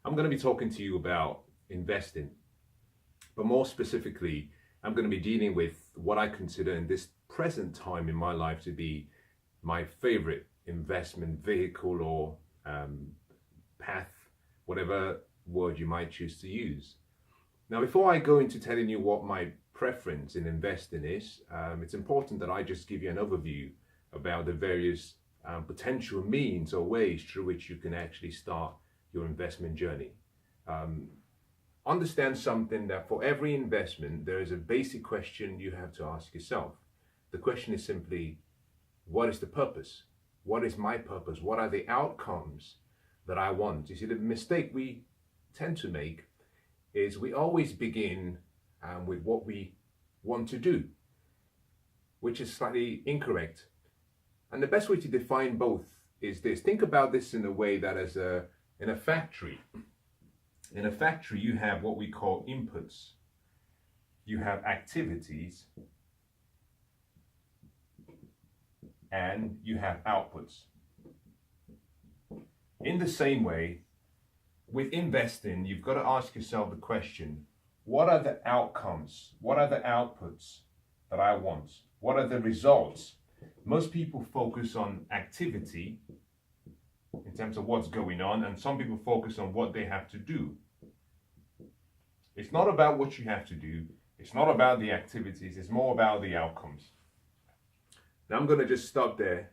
I'm going to be talking to you about investing, but more specifically, I'm going to be dealing with what I consider in this present time in my life to be my favorite investment vehicle or path, whatever word you might choose to use. Now, before I go into telling you what my preference in investing is, it's important that I just give you an overview about the various potential means or ways through which you can actually start your investment journey. Understand something that for every investment, there is a basic question you have to ask yourself. The question is simply, what is the purpose? What is my purpose? What are the outcomes that I want? You see, the mistake we tend to make is we always begin with what we want to do, which is slightly incorrect. And the best way to define both is this. Think about this in a way that in a factory, you have what we call inputs. You have activities and you have outputs. In the same way, with investing, you've got to ask yourself the question, what are the outcomes? What are the outputs that I want? What are the results? Most people focus on activity in terms of what's going on, and some people focus on what they have to do. It's not about what you have to do. It's not about the activities. It's more about the outcomes. Now, I'm going to just stop there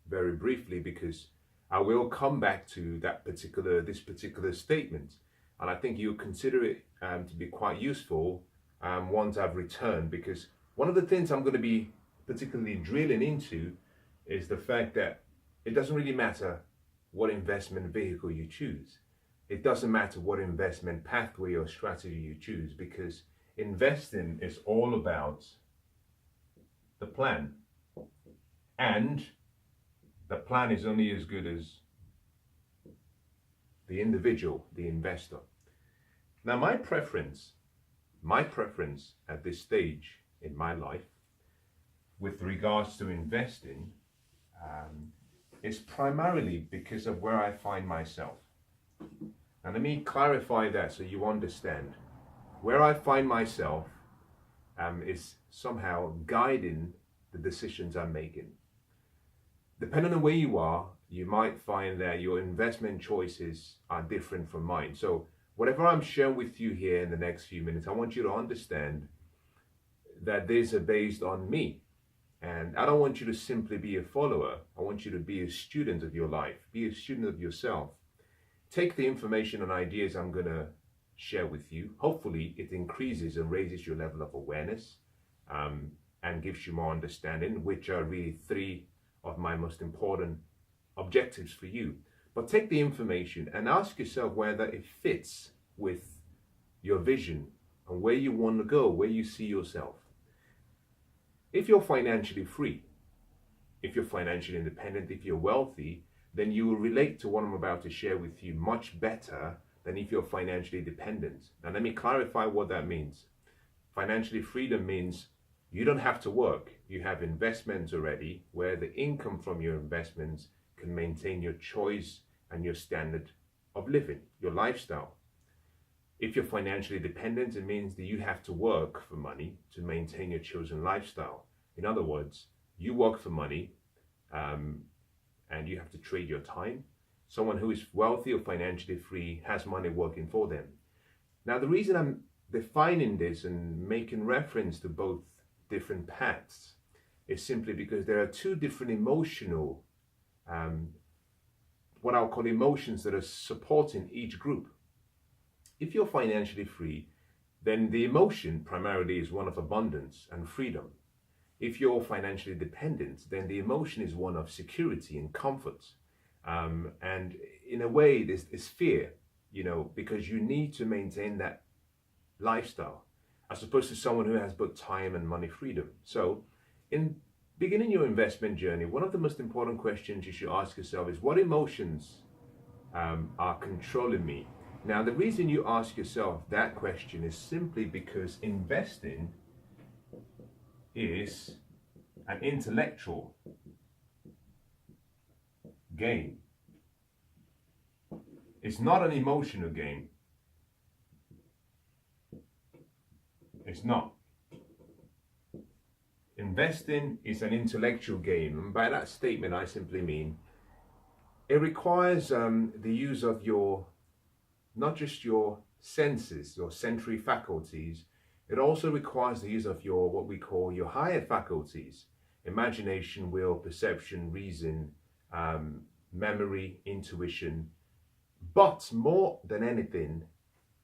very briefly because I will come back to this particular statement, and I think you'll consider it to be quite useful once I've returned, because one of the things I'm going to be particularly drilling into is the fact that it doesn't really matter what investment vehicle you choose. It doesn't matter what investment pathway or strategy you choose, because investing is all about the plan. And the plan is only as good as the individual, the investor. Now, my preference at this stage in my life with regards to investing is primarily because of where I find myself. And let me clarify that so you understand. Where I find myself is somehow guiding the decisions I'm making. Depending on where you are, you might find that your investment choices are different from mine. So whatever I'm sharing with you here in the next few minutes, I want you to understand that these are based on me. And I don't want you to simply be a follower. I want you to be a student of your life, be a student of yourself. Take the information and ideas I'm going to share with you. Hopefully it increases and raises your level of awareness and gives you more understanding, which are really three of my most important objectives for you. But take the information and ask yourself whether it fits with your vision and where you want to go, where you see yourself. If you're financially free, if you're financially independent, if you're wealthy, then you will relate to what I'm about to share with you much better than if you're financially dependent. Now, let me clarify what that means. Financially freedom means you don't have to work. You have investments already where the income from your investments can maintain your choice and your standard of living, your lifestyle. If you're financially dependent, it means that you have to work for money to maintain your chosen lifestyle. In other words, you work for money and you have to trade your time. Someone who is wealthy or financially free has money working for them. Now, the reason I'm defining this and making reference to both different paths is simply because there are two different emotional, what I'll call emotions that are supporting each group. If you're financially free, then the emotion primarily is one of abundance and freedom. If you're financially dependent, then the emotion is one of security and comfort. And in a way, there's fear, because you need to maintain that lifestyle, as opposed to someone who has both time and money freedom. So in beginning your investment journey, one of the most important questions you should ask yourself is, what emotions are controlling me? Now, the reason you ask yourself that question is simply because investing is an intellectual game. It's not an emotional game. It's not. Investing is an intellectual game, and by that statement I simply mean it requires the use of not just your senses, your sensory faculties, it also requires the use of what we call your higher faculties: imagination, will, perception, reason, memory, intuition. But more than anything,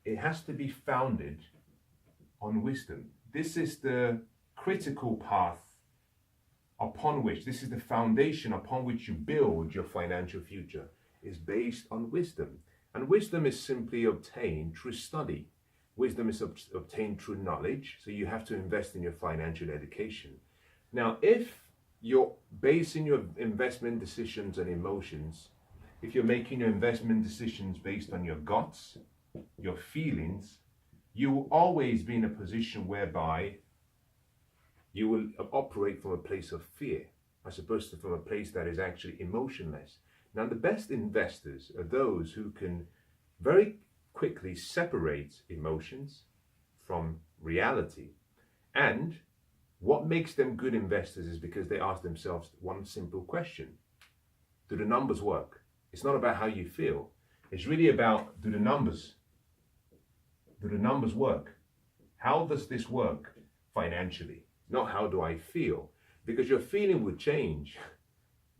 it has to be founded on wisdom. This is the critical path upon which, this is the foundation upon which you build your financial future, is based on wisdom. And wisdom is simply obtained through study. Wisdom is obtained through knowledge, so you have to invest in your financial education. Now, if you're basing your investment decisions on emotions, if you're making your investment decisions based on your guts, your feelings, you will always be in a position whereby you will operate from a place of fear, as opposed to from a place that is actually emotionless. Now, the best investors are those who can very quickly separate emotions from reality. And what makes them good investors is because they ask themselves one simple question: do the numbers work? It's not about how you feel. It's really about, do the numbers work? How does this work financially? Not how do I feel? Because your feeling would change,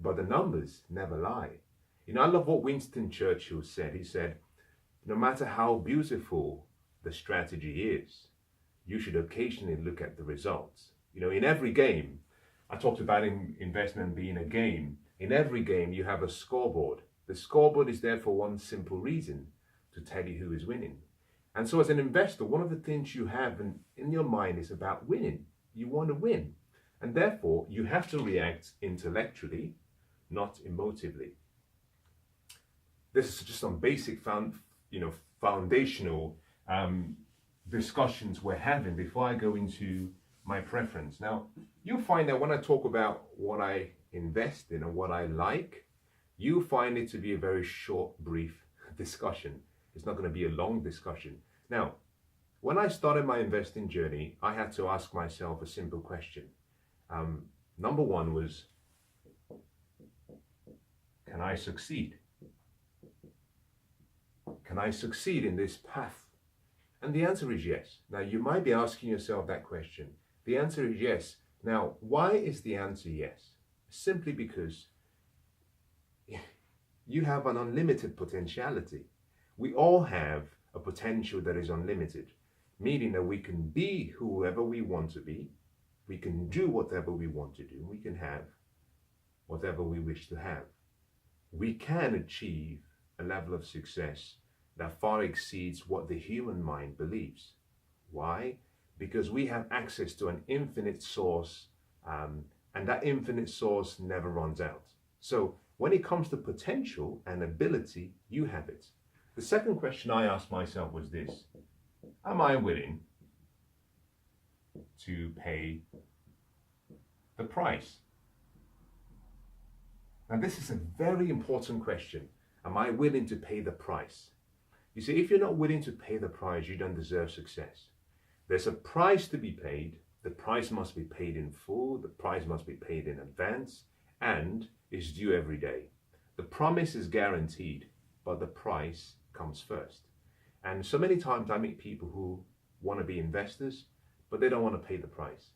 but the numbers never lie. You know, I love what Winston Churchill said. He said, no matter how beautiful the strategy is, you should occasionally look at the results. You know, in every game, I talked about investment being a game. In every game, you have a scoreboard. The scoreboard is there for one simple reason: to tell you who is winning. And so as an investor, one of the things you have in your mind is about winning. You want to win. And therefore, you have to react intellectually, not emotively. This is just some basic foundational discussions we're having before I go into my preference. Now, you'll find that when I talk about what I invest in and what I like, you find it to be a very short, brief discussion. It's not going to be a long discussion. Now, when I started my investing journey, I had to ask myself a simple question. Number one was, can I succeed? Can I succeed in this path? And the answer is yes. Now, you might be asking yourself that question. The answer is yes. Now, why is the answer yes? Simply because you have an unlimited potentiality. We all have a potential that is unlimited, meaning that we can be whoever we want to be, we can do whatever we want to do, we can have whatever we wish to have. We can achieve a level of success that far exceeds what the human mind believes. Why? Because we have access to an infinite source, and that infinite source never runs out. So when it comes to potential and ability, you have it. The second question I asked myself was this: am I willing to pay the price? Now, this is a very important question. Am I willing to pay the price? You see, if you're not willing to pay the price, you don't deserve success. There's a price to be paid. The price must be paid in full. The price must be paid in advance, and is due every day. The promise is guaranteed, but the price comes first. And so many times I meet people who want to be investors, but they don't want to pay the price.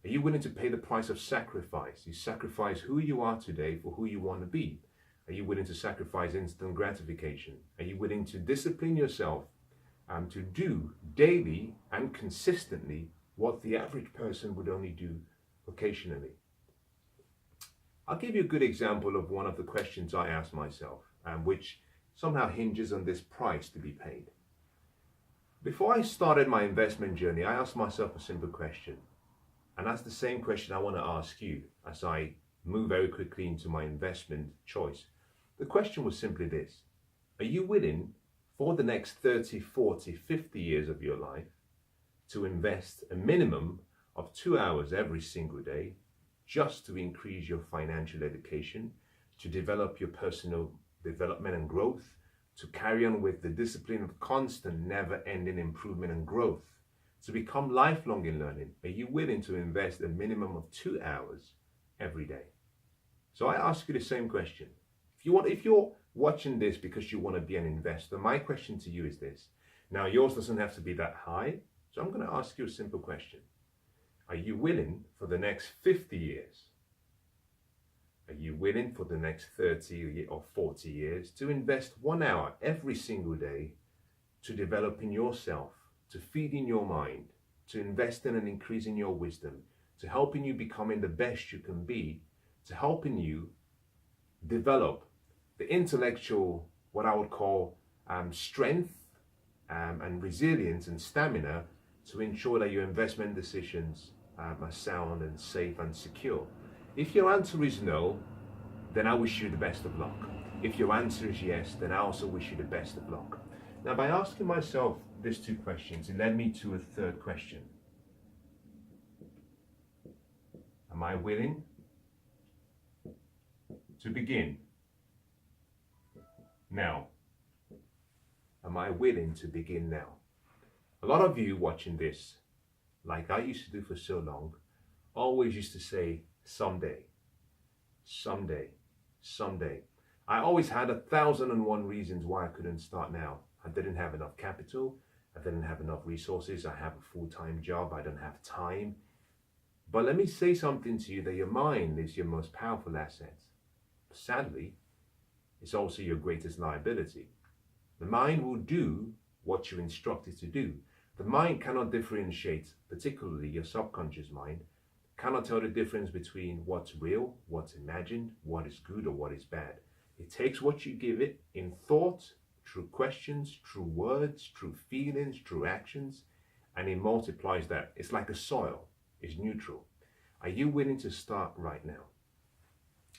Are you willing to pay the price of sacrifice? You sacrifice who you are today for who you want to be. Are you willing to sacrifice instant gratification? Are you willing to discipline yourself to do daily and consistently what the average person would only do occasionally? I'll give you a good example of one of the questions I asked myself, which somehow hinges on this price to be paid. Before I started my investment journey, I asked myself a simple question. And that's the same question I want to ask you as I move very quickly into my investment choice. The question was simply this: are you willing for the next 30, 40, 50 years of your life to invest a minimum of 2 hours every single day just to increase your financial education, to develop your personal development and growth, to carry on with the discipline of constant, never-ending improvement and growth, to become lifelong in learning? Are you willing to invest a minimum of 2 hours every day? So I ask you the same question. If you're watching this because you want to be an investor, my question to you is this. Now, yours doesn't have to be that high, so I'm going to ask you a simple question. Are you willing for the next 50 years? Are you willing for the next 30 or 40 years to invest 1 hour every single day to developing yourself, to feeding your mind, to investing and increasing your wisdom, to helping you becoming the best you can be, to helping you develop the intellectual, what I would call strength and resilience and stamina to ensure that your investment decisions are sound and safe and secure? If your answer is no, then I wish you the best of luck. If your answer is yes, then I also wish you the best of luck. Now, by asking myself these two questions, it led me to a third question. Am I willing to begin now? Am I willing to begin now? A lot of you watching this, like I used to do for so long, always used to say, someday, someday, someday. I always had 1,001 reasons why I couldn't start now. I didn't have enough capital. I didn't have enough resources. I have a full-time job. I don't have time. But let me say something to you, that your mind is your most powerful asset. Sadly, it's also your greatest liability. The mind will do what you're instructed to do. The mind cannot differentiate, particularly your subconscious mind, cannot tell the difference between what's real, what's imagined, what is good or what is bad. It takes what you give it in thought, through questions, through words, through feelings, through actions, and it multiplies that. It's like a soil, it's neutral. Are you willing to start right now?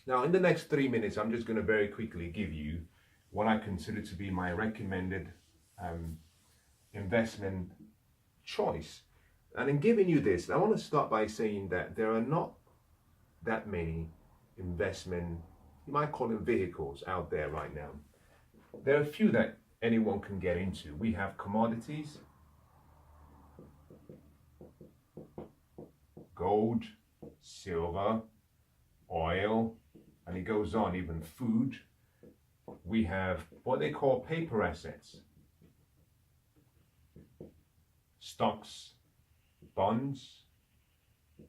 Now, in the next 3 minutes, I'm just going to very quickly give you what I consider to be my recommended investment choice. And in giving you this, I want to start by saying that there are not that many investment, you might call them vehicles, out there right now. There are a few that anyone can get into. We have commodities, gold, silver, oil, and it goes on, even food. We have what they call paper assets, stocks, bonds,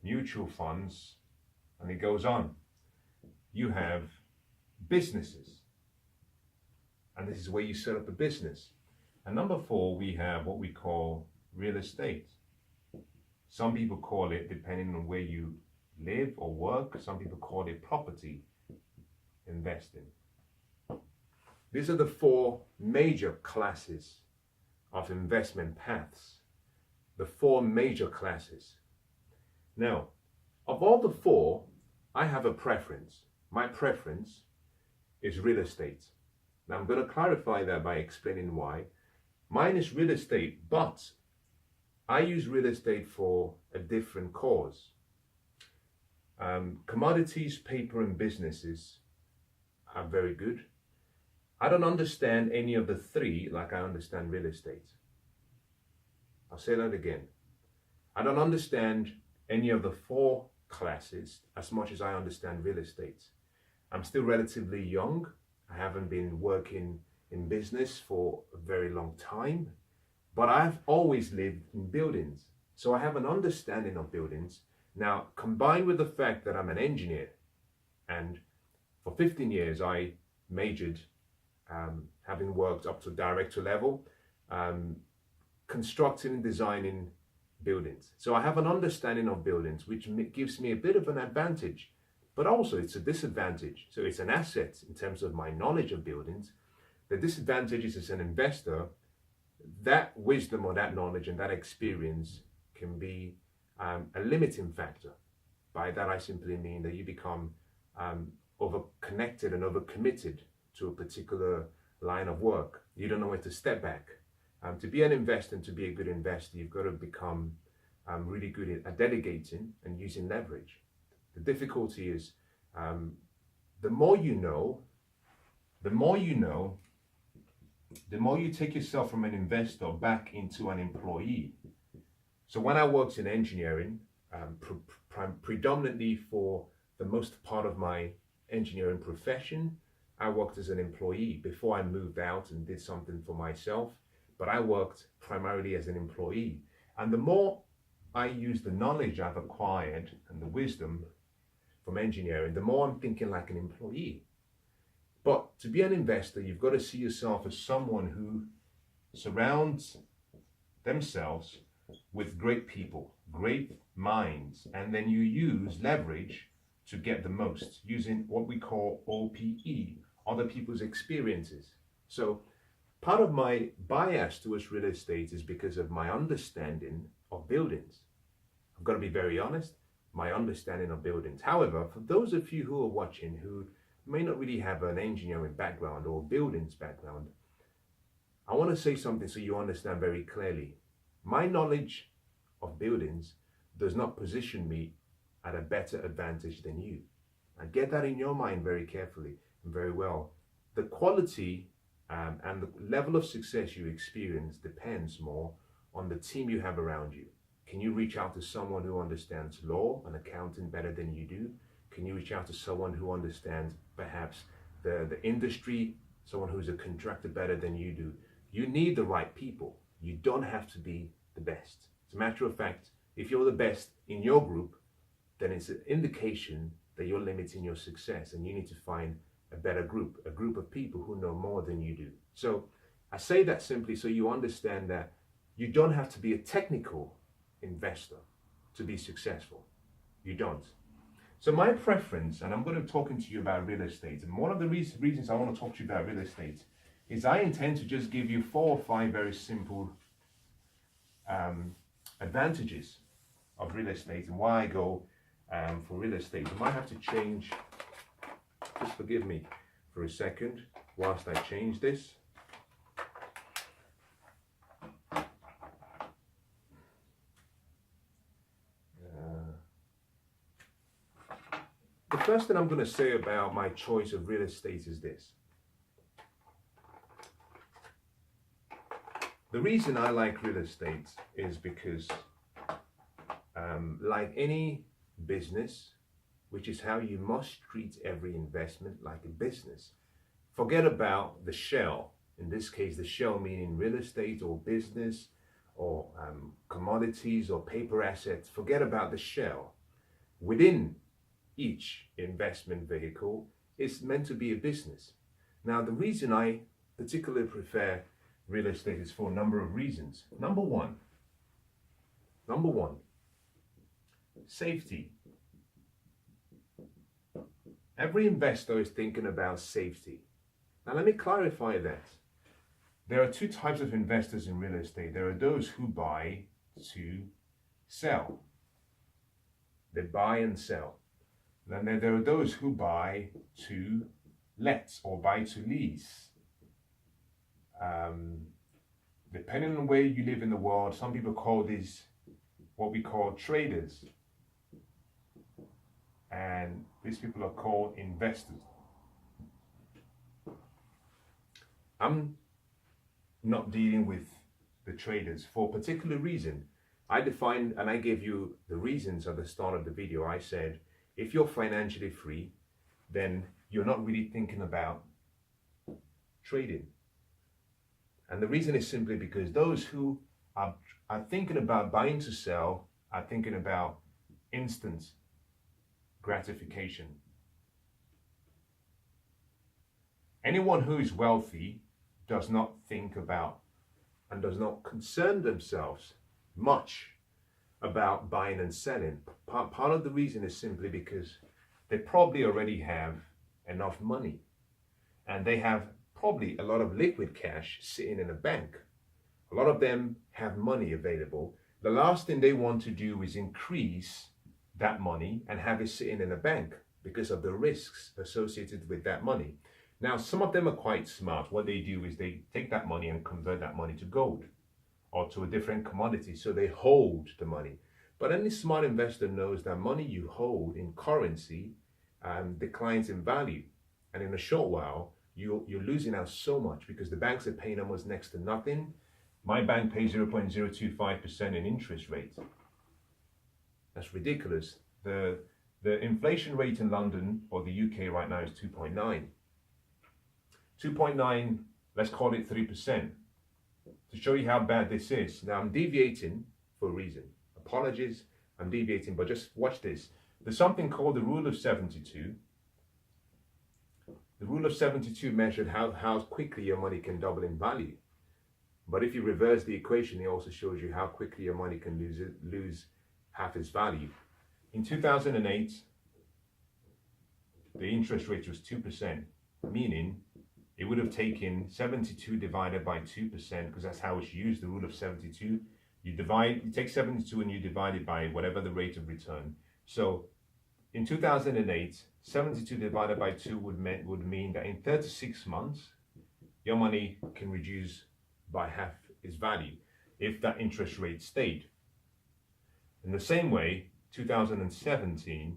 mutual funds, and it goes on. You have businesses, and this is where you set up a business. And number 4, we have what we call real estate. Some people call it, depending on where you live or work, some people call it property investing. These are the 4 major classes of investment paths. The 4 major classes. Now, of all the 4, I have a preference. My preference is real estate. Now, I'm going to clarify that by explaining why. Mine is real estate, but I use real estate for a different cause. Commodities, paper, and businesses are very good. I don't understand any of the 3 like I understand real estate. I'll say that again. I don't understand any of the 4 classes as much as I understand real estate. I'm still relatively young. I haven't been working in business for a very long time, but I've always lived in buildings. So I have an understanding of buildings. Now, combined with the fact that I'm an engineer, and for 15 years I majored, having worked up to director level, constructing and designing buildings. So I have an understanding of buildings, which gives me a bit of an advantage, but also it's a disadvantage. So it's an asset in terms of my knowledge of buildings. The disadvantage is, as an investor, that wisdom or that knowledge and that experience can be a limiting factor. By that I simply mean that you become over-connected and over-committed to a particular line of work. You don't know where to step back. To be an investor and to be a good investor, you've got to become really good at delegating and using leverage. The difficulty is the more you know, the more you take yourself from an investor back into an employee. So when I worked in engineering, predominantly for the most part of my engineering profession, I worked as an employee before I moved out and did something for myself. But I worked primarily as an employee. And the more I use the knowledge I've acquired and the wisdom from engineering, the more I'm thinking like an employee. But to be an investor, you've got to see yourself as someone who surrounds themselves with great people, great minds, and then you use leverage to get the most using what we call OPE, other people's experiences. So part of my bias towards real estate is because of my understanding of buildings. I've got to be very honest, my understanding of buildings. However, for those of you who are watching who may not really have an engineering background or buildings background, I want to say something so you understand very clearly. My knowledge of buildings does not position me at a better advantage than you. And get that in your mind very carefully and very well. The quality and the level of success you experience depends more on the team you have around you. Can you reach out to someone who understands law and accounting better than you do? Can you reach out to someone who understands perhaps the industry, someone who's a contractor better than you do? You need the right people. You don't have to be the best. As a matter of fact, if you're the best in your group, then it's an indication that you're limiting your success and you need to find a better group, a group of people who know more than you do. So I say that simply so you understand that you don't have to be a technical investor to be successful. You don't. So my preference, and I'm going to be talking to you about real estate, and one of the reasons I want to talk to you about real estate is I intend to just give you 4 or 5 very simple advantages of real estate and why I go for real estate. I might have to change, just forgive me for a second whilst I change this. The first thing I'm going to say about my choice of real estate is this. The reason I like real estate is because like any business, which is how you must treat every investment like a business, forget about the shell. In this case, the shell meaning real estate or business or commodities or paper assets. Forget about the shell. Within each investment vehicle is meant to be a business. Now, the reason I particularly prefer real estate is for a number of reasons. Number one, safety. Every investor is thinking about safety. Now, let me clarify that. There are 2 types of investors in real estate. There are those who buy to sell. They buy and sell. Then there are those who buy to let or buy to lease. Depending on where you live in the world, some people call these what we call traders. And these people are called investors. I'm not dealing with the traders for a particular reason. I defined and I gave you the reasons at the start of the video. I said, if you're financially free, then you're not really thinking about trading. And the reason is simply because those who are thinking about buying to sell are thinking about instant gratification. Anyone who is wealthy does not think about and does not concern themselves much about buying and selling. Part of the reason is simply because they probably already have enough money and they have probably a lot of liquid cash sitting in a bank. A lot of them have money available. The last thing they want to do is increase that money and have it sitting in a bank because of the risks associated with that money. Now, some of them are quite smart. What they do is they take that money and convert that money to gold or to a different commodity. So they hold the money. But any smart investor knows that money you hold in currency declines in value. And in a short while, you're losing out so much because the banks are paying almost next to nothing. My bank pays 0.025% in interest rate. That's ridiculous. The inflation rate in London or the UK right now is 2.9. 2.9, let's call it 3%. To show you how bad this is. Now I'm deviating for a reason. Apologies, I'm deviating, but just watch this. There's something called the rule of 72. The rule of 72 measured how quickly your money can double in value. But if you reverse the equation, it also shows you how quickly your money can lose half its value. In 2008, the interest rate was 2%, meaning it would have taken 72 divided by 2%, because that's how it's used, the rule of 72. You take 72 and you divide it by whatever the rate of return. So in 2008, 72 divided by 2 would mean that in 36 months, your money can reduce by half its value if that interest rate stayed. In the same way, 2017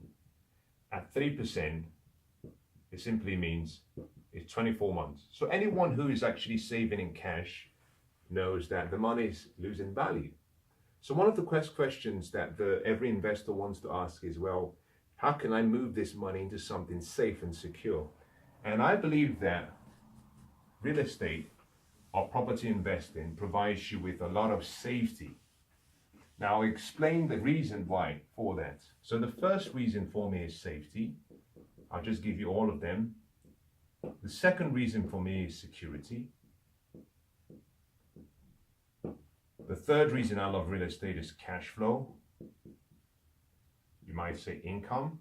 at 3%, it simply means it's 24 months. So anyone who is actually saving in cash knows that the money is losing value. So one of the questions that every investor wants to ask is, well, how can I move this money into something safe and secure? And I believe that real estate or property investing provides you with a lot of safety. Now I'll explain the reason why for that. So the first reason for me is safety. I'll just give you all of them. The second reason for me is security. The third reason I love real estate is cash flow. You might say income.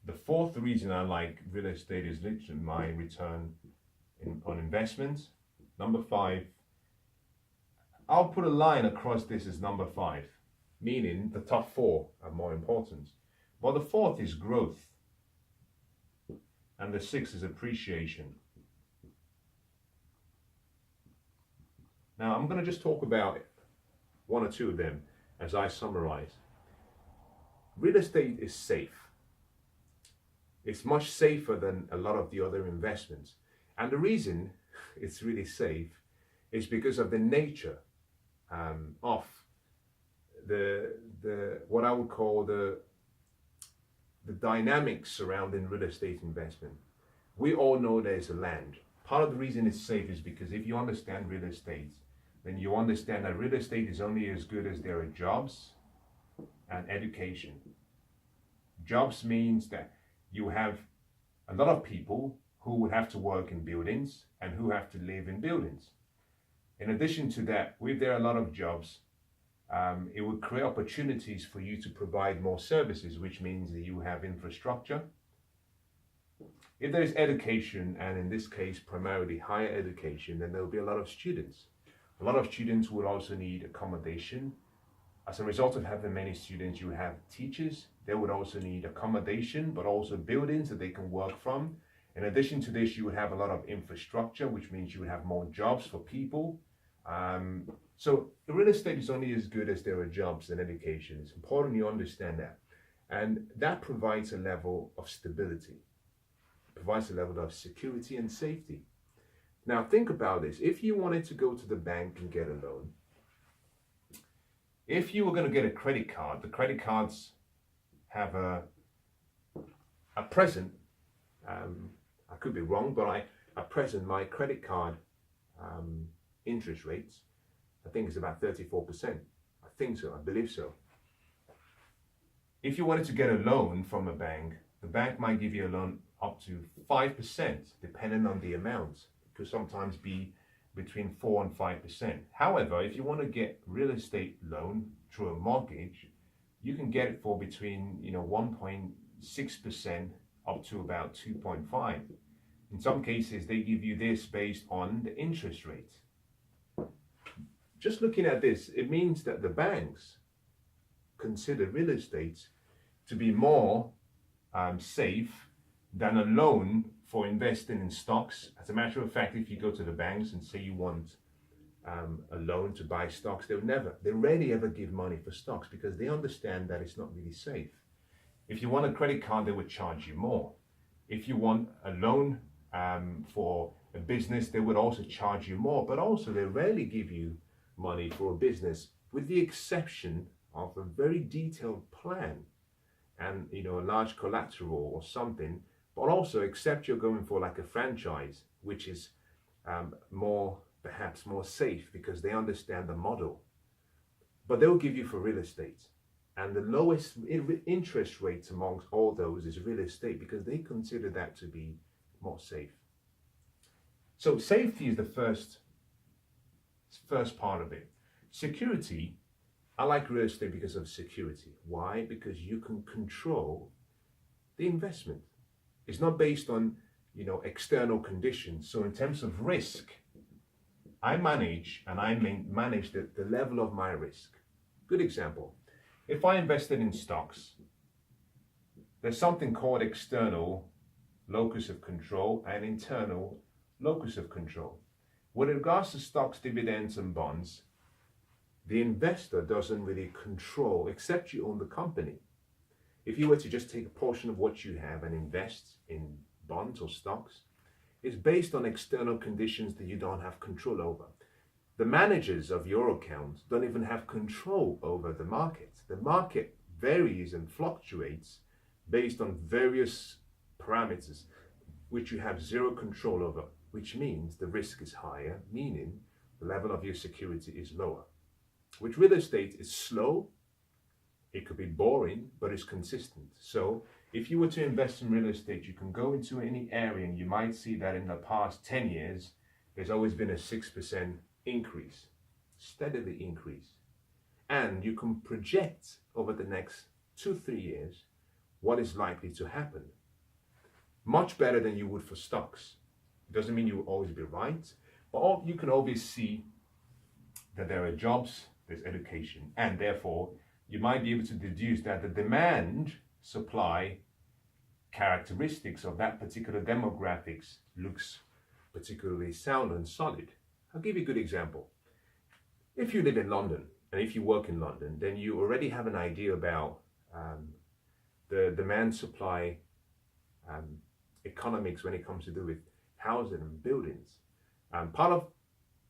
The fourth reason I like real estate is literally my return on investment. Number 5, I'll put a line across this as number 5, meaning the top 4 are more important. But the fourth is growth. And the 6th is appreciation. Now I'm going to just talk about 1 or 2 of them as I summarize. Real estate is safe. It's much safer than a lot of the other investments. And the reason it's really safe is because of the nature of the what I would call the dynamics surrounding real estate investment. We all know there's a land. Part of the reason it's safe is because if you understand real estate, then you understand that real estate is only as good as there are jobs and education. Jobs means that you have a lot of people who would have to work in buildings and who have to live in buildings. In addition to that, if there are a lot of jobs, it would create opportunities for you to provide more services, which means that you have infrastructure. If there's education, and in this case primarily higher education, then there will be a lot of students. A lot of students will also need accommodation. As a result of having many students, you have teachers. They would also need accommodation, but also buildings that they can work from. In addition to this, you would have a lot of infrastructure, which means you would have more jobs for people. So the real estate is only as good as there are jobs and education. It's important you understand that. And that provides a level of stability. It provides a level of security and safety. Now think about this. If you wanted to go to the bank and get a loan, if you were going to get a credit card, the credit cards have a present, I could be wrong, but at present my credit card interest rates, I think it's about 34%. I think so, I believe so. If you wanted to get a loan from a bank, the bank might give you a loan up to 5%, depending on the amount. It could sometimes be between 4 and 5%. However, if you want to get real estate loan through a mortgage, you can get it for between 1.6% up to about 2.5. In some cases, they give you this based on the interest rate. Just looking at this, it means that the banks consider real estate to be more safe than a loan for investing in stocks. As a matter of fact, if you go to the banks and say you want a loan to buy stocks, they rarely ever give money for stocks because they understand that it's not really safe. If you want a credit card, they would charge you more. If you want a loan for a business, they would also charge you more, but also they rarely give you money for a business, with the exception of a very detailed plan and a large collateral or something, but also except you're going for like a franchise, which is perhaps more safe because they understand the model. But they'll give you for real estate. And the lowest interest rates amongst all those is real estate because they consider that to be more safe. So safety is the first part of it. Security, I like real estate because of security. Why? Because you can control the investment. It's not based on external conditions. So in terms of risk, I manage the level of my risk. Good example. If I invested in stocks, there's something called external locus of control and internal locus of control. With regards to stocks, dividends, and bonds, the investor doesn't really control, except you own the company. If you were to just take a portion of what you have and invest in bonds or stocks, it's based on external conditions that you don't have control over. The managers of your account don't even have control over the market. The market varies and fluctuates based on various parameters, which you have zero control over, which means the risk is higher, meaning the level of your security is lower. With real estate, it's slow, it could be boring, but it's consistent. So if you were to invest in real estate, you can go into any area and you might see that in the past 10 years, there's always been a 6% increase, steadily increase. And you can project over the next 2-3 years what is likely to happen. Much better than you would for stocks. It doesn't mean you will always be right, but you can always see that there are jobs, there's education, and therefore you might be able to deduce that the demand supply characteristics of that particular demographics looks particularly sound and solid. I'll give you a good example. If you live in London and if you work in London, then you already have an idea about the demand supply economics when it comes to do with housing and buildings. Part of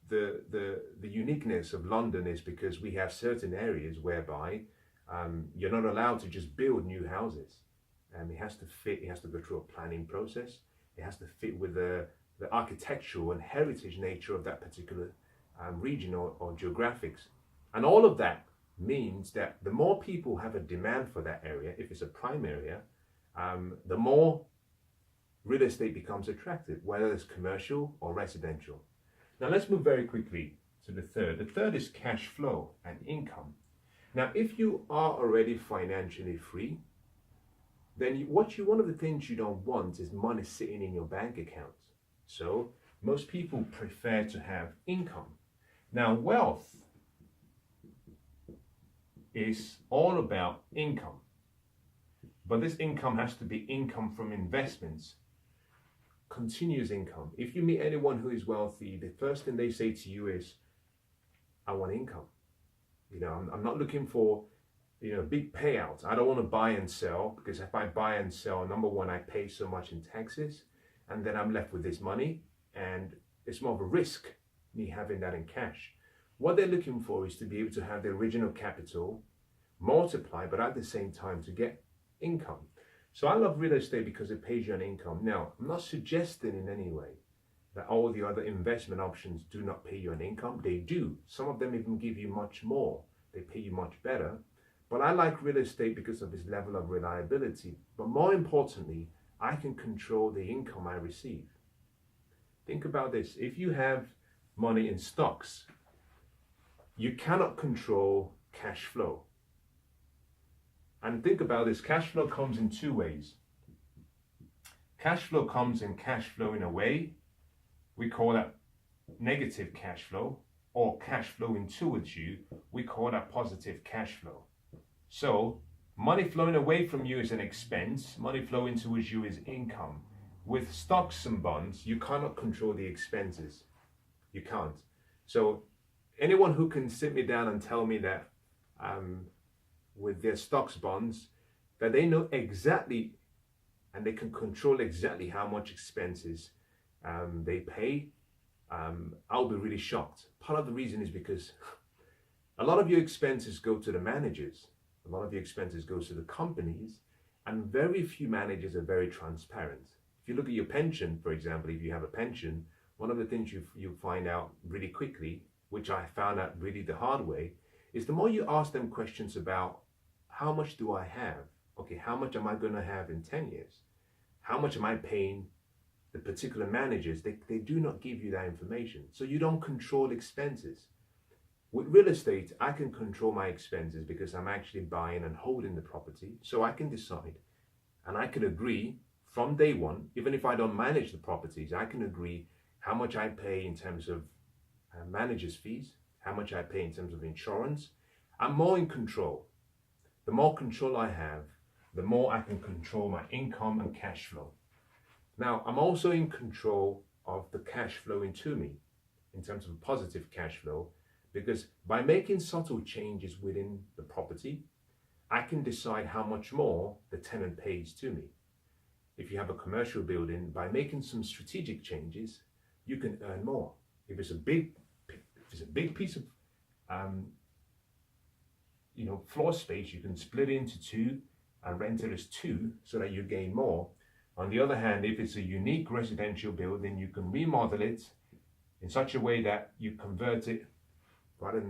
the uniqueness of London is because we have certain areas whereby you're not allowed to just build new houses. It has to fit, it has to go through a planning process. It has to fit with the architectural and heritage nature of that particular region or geographics. And all of that means that the more people have a demand for that area, if it's a prime area, the more real estate becomes attractive, whether it's commercial or residential. Now let's move very quickly to the third. The third is cash flow and income. Now, if you are already financially free, then one of the things you don't want is money sitting in your bank account. So most people prefer to have income. Now, wealth is all about income, but this income has to be income from investments, continuous income. If you meet anyone who is wealthy, the first thing they say to you is, I want income. I'm not looking for big payouts. I don't want to buy and sell, because if I buy and sell, number one, I pay so much in taxes, and then I'm left with this money, and it's more of a risk, me having that in cash. What they're looking for is to be able to have the original capital multiply, but at the same time to get income. So I love real estate because it pays you an income. Now, I'm not suggesting in any way that all the other investment options do not pay you an income. They do. Some of them even give you much more. They pay you much better. But I like real estate because of its level of reliability. But more importantly, I can control the income I receive. Think about this. If you have money in stocks, you cannot control cash flow. And think about this. Cash flow comes in two ways. Cash flow comes in cash flowing away. We call that negative cash flow, or cash flowing towards you. We call that positive cash flow. So money flowing away from you is an expense. Money flowing towards you is income. With stocks and bonds, you cannot control the expenses. You can't. So anyone who can sit me down and tell me that with their stocks bonds, that they know exactly and they can control exactly how much expenses they pay, I'll be really shocked. Part of the reason is because a lot of your expenses go to the managers, a lot of your expenses go to the companies, and very few managers are very transparent. If you look at your pension, for example, if you have a pension, one of the things you find out really quickly, which I found out really the hard way, is the more you ask them questions about how much do I have? Okay, how much am I going to have in 10 years? How much am I paying the particular managers? They do not give you that information. So you don't control expenses. With real estate, I can control my expenses because I'm actually buying and holding the property. So I can decide and I can agree from day one, even if I don't manage the properties, I can agree how much I pay in terms of manager's fees, how much I pay in terms of insurance. I'm more in control. The more control I have, the more I can control my income and cash flow. Now, I'm also in control of the cash flow into me in terms of positive cash flow, because by making subtle changes within the property, I can decide how much more the tenant pays to me. If you have a commercial building, by making some strategic changes, you can earn more. If it's a big piece of floor space, you can split it into two and rent it as two so that you gain more. On the other hand, if it's a unique residential building, you can remodel it in such a way that you convert it, rather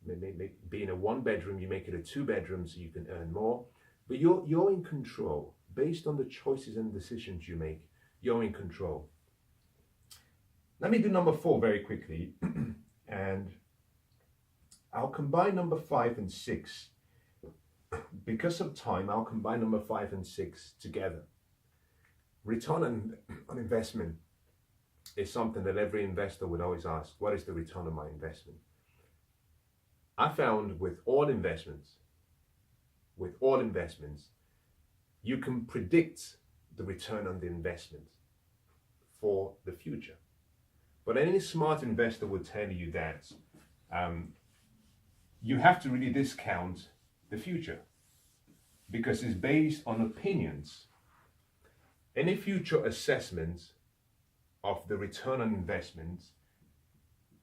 than being a 1-bedroom, you make it a 2-bedroom so you can earn more. But you're in control. Based on the choices and decisions you make, you're in control. Let me do number 4 very quickly, and I'll combine number 5 and 6. Because of time, I'll combine number 5 and 6 together. Return on investment is something that every investor would always ask. What is the return on my investment? I found with all investments, you can predict the return on the investment for the future. But any smart investor would tell you that you have to really discount the future because it's based on opinions. Any future assessment of the return on investment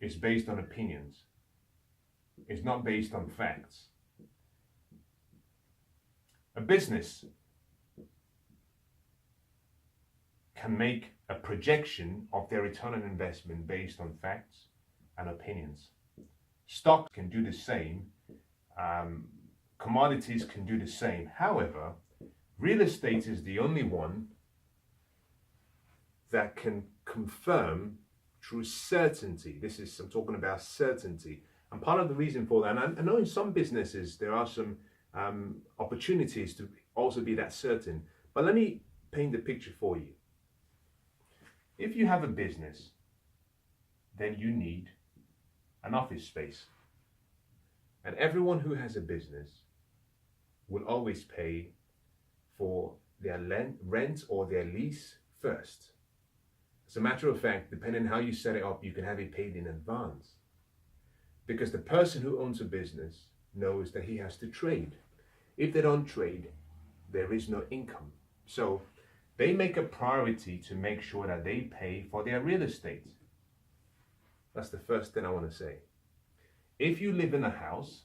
is based on opinions. It's not based on facts. A business can make a projection of their return on investment based on facts and opinions. Stocks can do the same. Commodities can do the same. However, real estate is the only one that can confirm through certainty. I'm talking about certainty. And part of the reason for that, and I know in some businesses there are some opportunities to also be that certain, but let me paint the picture for you. If you have a business, then you need an office space. And everyone who has a business will always pay for their rent or their lease first. As a matter of fact, depending on how you set it up, you can have it paid in advance. Because the person who owns a business knows that he has to trade. If they don't trade, there is no income. So they make a priority to make sure that they pay for their real estate. That's the first thing I want to say. If you live in a house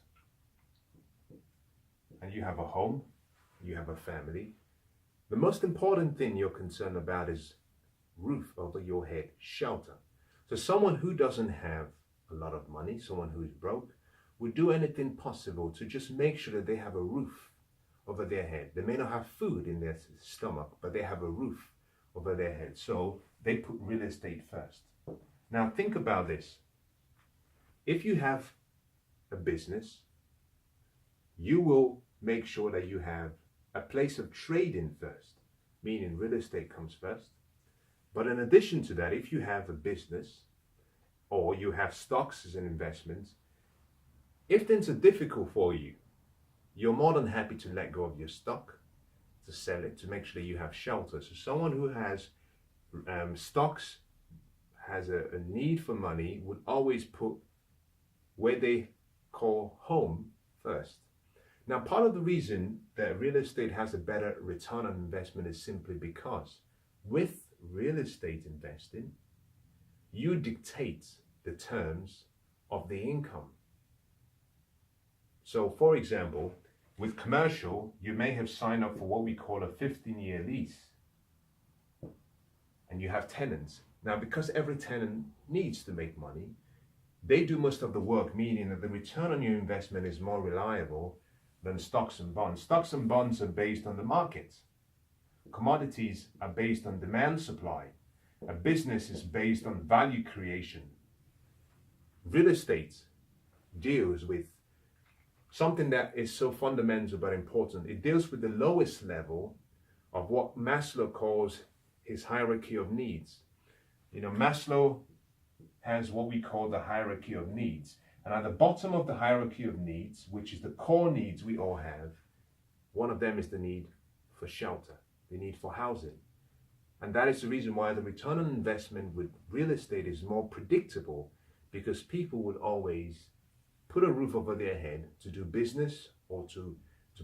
and you have a home, you have a family, the most important thing you're concerned about is roof over your head, shelter. So someone who doesn't have a lot of money, someone who is broke, would do anything possible to just make sure that they have a roof over their head. They may not have food in their stomach, but they have a roof over their head. So they put real estate first. Now think about this. If you have a business, you will make sure that you have a place of trading first, meaning real estate comes first. But in addition to that, if you have a business or you have stocks as an investment, if things are difficult for you, you're more than happy to let go of your stock, to sell it, to make sure that you have shelter. So someone who has stocks, has a need for money, would always put where they call home first. Now, part of the reason that real estate has a better return on investment is simply because with real estate investing, you dictate the terms of the income. So, for example, with commercial, you may have signed up for what we call a 15-year lease, and you have tenants. Now, because every tenant needs to make money, they do most of the work, meaning that the return on your investment is more reliable than stocks and bonds. Stocks and bonds are based on the markets. Commodities are based on demand supply. A business is based on value creation. Real estate deals with something that is so fundamental but important. It deals with the lowest level of what Maslow calls his hierarchy of needs. You know, Maslow has what we call the hierarchy of needs. And at the bottom of the hierarchy of needs, which is the core needs we all have, one of them is the need for shelter, the need for housing. And that is the reason why the return on investment with real estate is more predictable, because people will always put a roof over their head to do business or to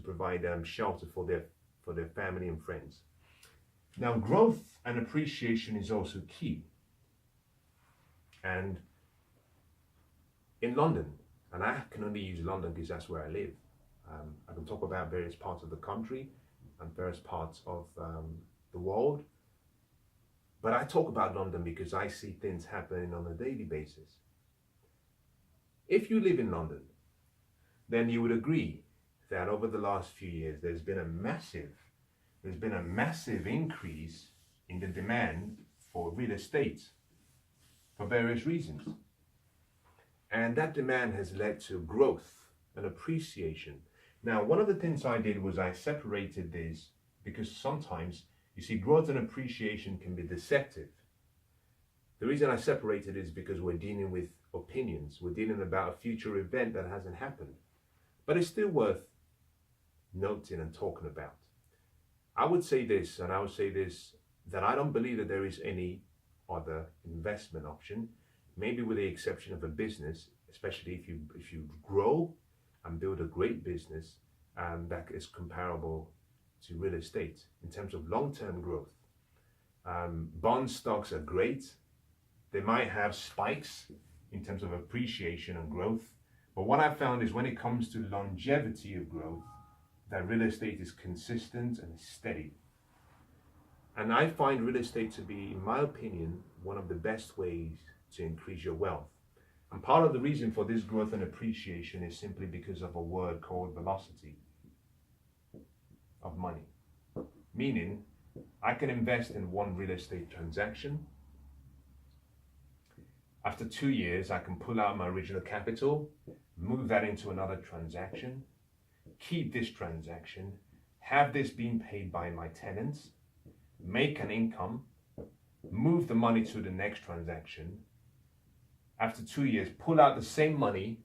provide shelter for their family and friends. Now, growth and appreciation is also key. And in London, and I can only use London because that's where I live. I can talk about various parts of the country and various parts of the world. But I talk about London because I see things happening on a daily basis. If you live in London, then you would agree that over the last few years, there's been a massive increase in the demand for real estate for various reasons. And that demand has led to growth and appreciation. Now, one of the things I did was I separated this, because sometimes, you see, growth and appreciation can be deceptive. The reason I separated is because we're dealing with opinions. We're dealing about a future event that hasn't happened. But it's still worth noting and talking about. I would say this, and I would say this, that I don't believe that there is any other investment option, maybe with the exception of a business, especially if you grow and build a great business that is comparable to real estate in terms of long-term growth. Bond stocks are great. They might have spikes in terms of appreciation and growth, but what I've found is when it comes to longevity of growth, that real estate is consistent and steady. And I find real estate to be, in my opinion, one of the best ways to increase your wealth. And part of the reason for this growth and appreciation is simply because of a word called velocity of money. Meaning, I can invest in one real estate transaction. After 2 years, I can pull out my original capital, move that into another transaction, keep this transaction, have this being paid by my tenants, make an income, move the money to the next transaction. After 2 years, pull out the same money,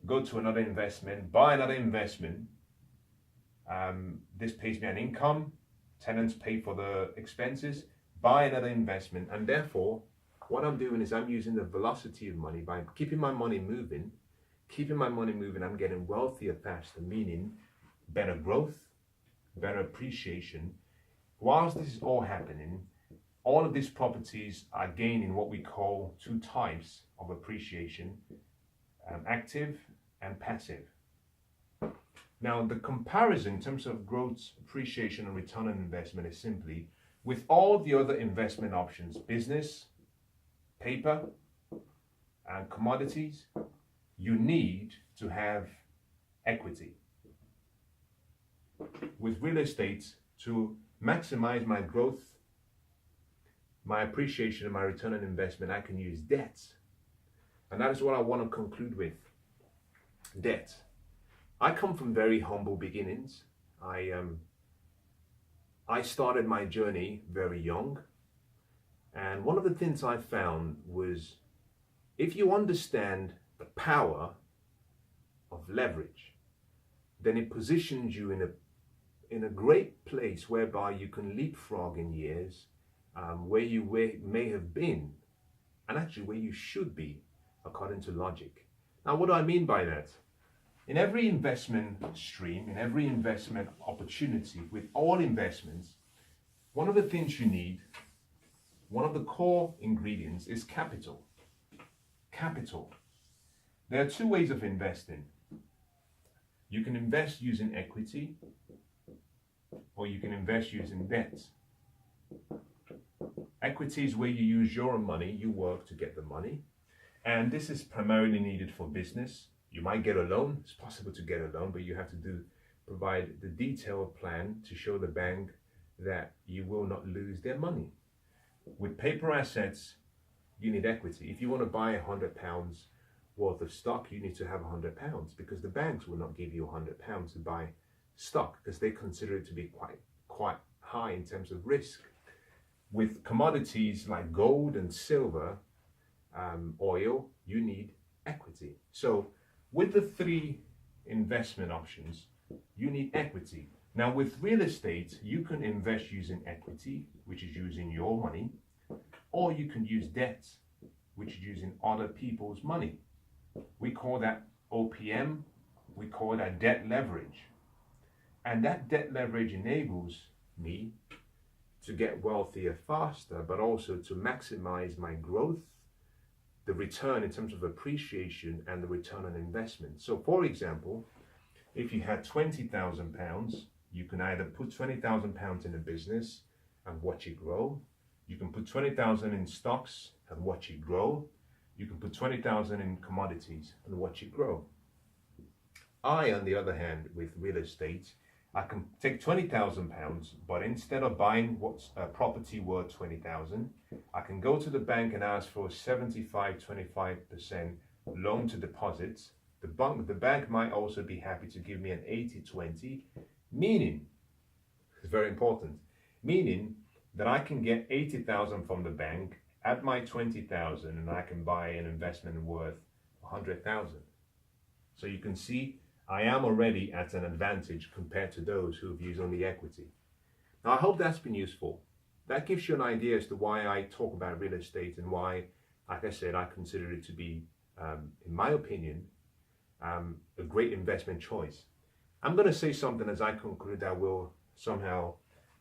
go to another investment, buy another investment. This pays me an income, tenants pay for the expenses, buy another investment, and therefore, what I'm doing is I'm using the velocity of money by keeping my money moving, I'm getting wealthier faster, meaning better growth, better appreciation. Whilst this is all happening, all of these properties are gaining what we call two types of appreciation, active and passive. Now, the comparison in terms of growth, appreciation, and return on investment is simply with all the other investment options, business, paper, and commodities, you need to have equity. With real estate, to maximize my growth, my appreciation, and my return on investment, I can use debt. And that is what I want to conclude with. Debt. I come from very humble beginnings. I started my journey very young. And one of the things I found was, if you understand the power of leverage, then it positions you in a great place whereby you can leapfrog in years, where you may have been, and actually where you should be, according to logic. Now, what do I mean by that? In every investment stream, in every investment opportunity, with all investments, one of the things you need, one of the core ingredients is capital. Capital. There are two ways of investing. You can invest using equity, or you can invest using debt. Equity is where you use your own money, you work to get the money. And this is primarily needed for business. You might get a loan, it's possible to get a loan, but you have to provide the detailed plan to show the bank that you will not lose their money. With paper assets, you need equity. If you want to buy £100 worth of stock, you need to have £100 because the banks will not give you £100 to buy stock because they consider it to be quite high in terms of risk. With commodities like gold and silver, oil, you need equity. So with the three investment options, you need equity. Now with real estate, you can invest using equity, which is using your money, or you can use debt, which is using other people's money. We call that OPM, we call that debt leverage. And that debt leverage enables me to get wealthier faster, but also to maximize my growth, the return in terms of appreciation and the return on investment. So for example, if you had £20,000, you can either put £20,000 in a business and watch it grow. You can put 20,000 in stocks and watch it grow. You can put 20,000 in commodities and watch it grow. I, on the other hand, with real estate, I can take £20,000, but instead of buying what's a property worth 20,000, I can go to the bank and ask for 75-25% loan to deposits. The bank might also be happy to give me an 80-20, meaning, it's very important, meaning that I can get 80,000 from the bank at my 20,000 and I can buy an investment worth 100,000. So you can see I am already at an advantage compared to those who have used only equity. Now I hope that's been useful. That gives you an idea as to why I talk about real estate and why, like I said, I consider it to be, in my opinion, a great investment choice. I'm going to say something as I conclude that will somehow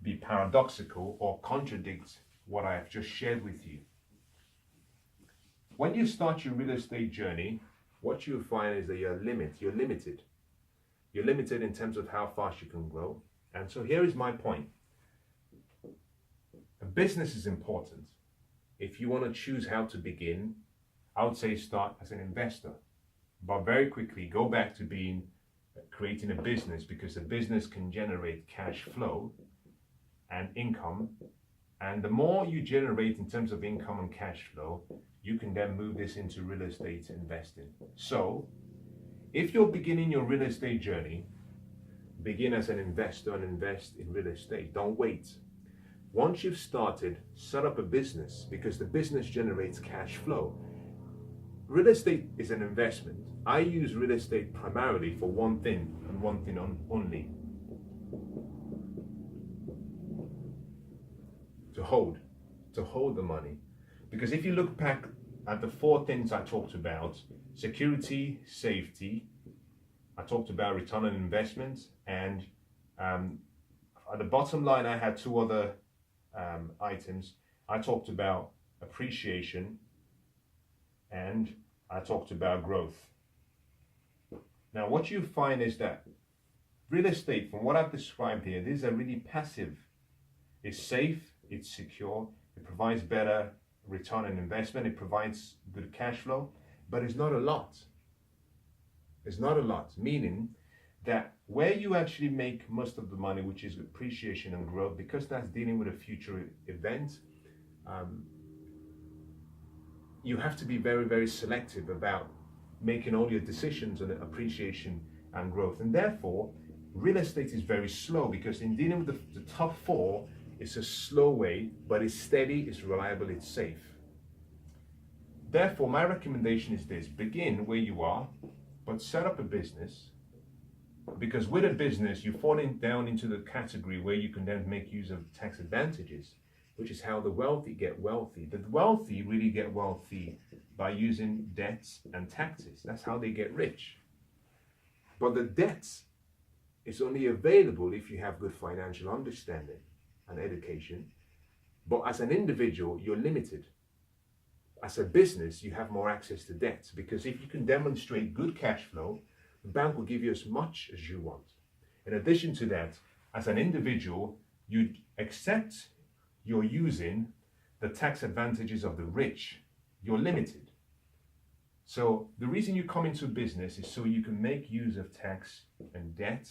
be paradoxical or contradict what I have just shared with you. When you start your real estate journey, what you'll find is that you're limited. You're limited in terms of how fast you can grow. And so here is my point. A business is important. If you want to choose how to begin, I would say start as an investor. But very quickly go back to creating a business, because a business can generate cash flow and income. And the more you generate in terms of income and cash flow, you can then move this into real estate investing. So if you're beginning your real estate journey, begin as an investor and invest in real estate. Don't wait. Once you've started, set up a business, because the business generates cash flow. Real estate is an investment. I use real estate primarily for one thing and one thing only. To hold the money. Because if you look back at the four things I talked about, security, safety, I talked about return on investment, and at the bottom line I had two other items. I talked about appreciation and I talked about growth. Now what you find is that real estate, from what I've described here, these are really passive. It's safe, it's secure, it provides better return on investment, it provides good cash flow, but it's not a lot. It's not a lot, meaning that where you actually make most of the money, which is appreciation and growth, because that's dealing with a future event, you have to be very, very selective about making all your decisions on appreciation and growth. And therefore, real estate is very slow, because in dealing with the top four, it's a slow way, but it's steady, it's reliable, it's safe. Therefore, my recommendation is this: begin where you are, but set up a business, because with a business, you're falling down into the category where you can then make use of tax advantages, which is how the wealthy get wealthy. The wealthy really get wealthy by using debts and taxes. That's how they get rich. But the debt is only available if you have good financial understanding and education. But as an individual, you're limited. As a business, you have more access to debt, because if you can demonstrate good cash flow, the bank will give you as much as you want. In addition to that, as an individual, you accept you're using the tax advantages of the rich. You're limited. So the reason you come into business is so you can make use of tax and debt.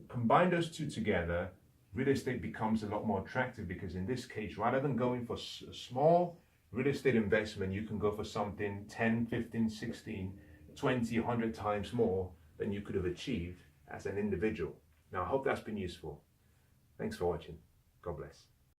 Combine those two together, real estate becomes a lot more attractive, because in this case, rather than going for a small real estate investment, you can go for something 10, 15, 16, 20, 100 times more than you could have achieved as an individual. Now, I hope that's been useful. Thanks for watching. God bless.